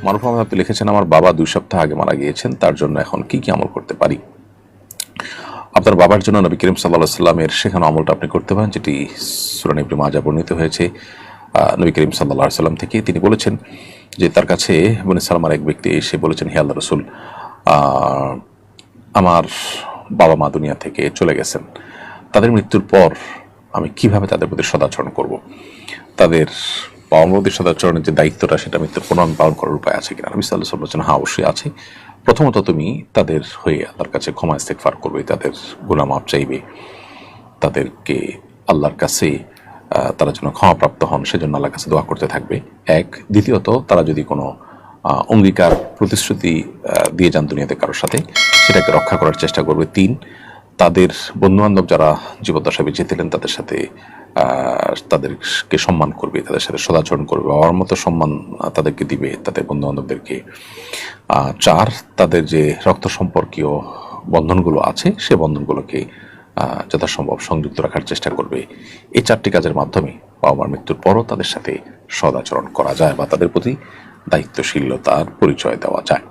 মারুফ আহমেদ আপনি লিখেছেন, আমার বাবা 2 সপ্তাহ আগে মারা গিয়েছেন, তার জন্য এখন কি কি আমল করতে পারি? আপনার বাবার জন্য নবী করিম সাল্লাল্লাহু আলাইহি ওয়াসাল্লামের শেখানো আমলটা আপনি করতে পারেন, যেটি সূরা ইবনে মাজাহ বর্ণিত হয়েছে নবী করিম সাল্লাল্লাহু আলাইহি ওয়াসাল্লাম থেকে। তিনি বলেছেন যে তার কাছে বনি সালামার এক ব্যক্তি এসে বলেছেন, হে আল্লাহর রাসূল, আমার বাবা মা দুনিয়া থেকে চলে গেছেন, তাদের মৃত্যুর পর আমি কিভাবে তাদের প্রতি সদাচরণ করব? তাদের বাবা মার প্রতি সদাচরণের যে দায়িত্বটা, সেটা মৃত্যুর পর আমি পালন করার উপায় আছে কিনা? নবী সাল্লাল্লাহু আলাইহি ওয়াসাল্লাম বলেছেন, হ্যাঁ, অবশ্যই আছে। প্রথমত তুমি তাদের হয়ে আল্লাহর কাছে ক্ষমা ইস্তেগফার করবে, তাদের গুনাহ মাফ চাইবে, তাদেরকে আল্লাহর কাছে তারা যেন ক্ষমাপ্রাপ্ত হন সেজন্য আল্লাহর কাছে দোয়া করতে থাকবে, এক। দ্বিতীয়ত, তারা যদি কোনো অঙ্গীকার প্রতিশ্রুতি দিয়ে যান দুনিয়াতে কারোর সাথে, সেটাকে রক্ষা করার চেষ্টা করবে। 3, তাদের বন্ধুবান্ধব যারা জীবদ্দশায় বেঁচে ছিলেন তাদের সাথে তাদেরকে সম্মান করবে, তাদের সাথে সদাচরণ করবে, বাবার মতো সম্মান তাদেরকে দিবে, তাদের বন্ধুবান্ধবদেরকে। 4, তাদের যে রক্ত সম্পর্কীয় বন্ধনগুলো আছে সে বন্ধনগুলোকে যথাসম্ভব সংযুক্ত রাখার চেষ্টা করবে। এই 4টি কাজের মাধ্যমে বাবা মার মৃত্যুর পরও তাদের সাথে সদাচরণ করা যায় বা তাদের প্রতি দায়িত্বশীলতার পরিচয় দেওয়া যায়।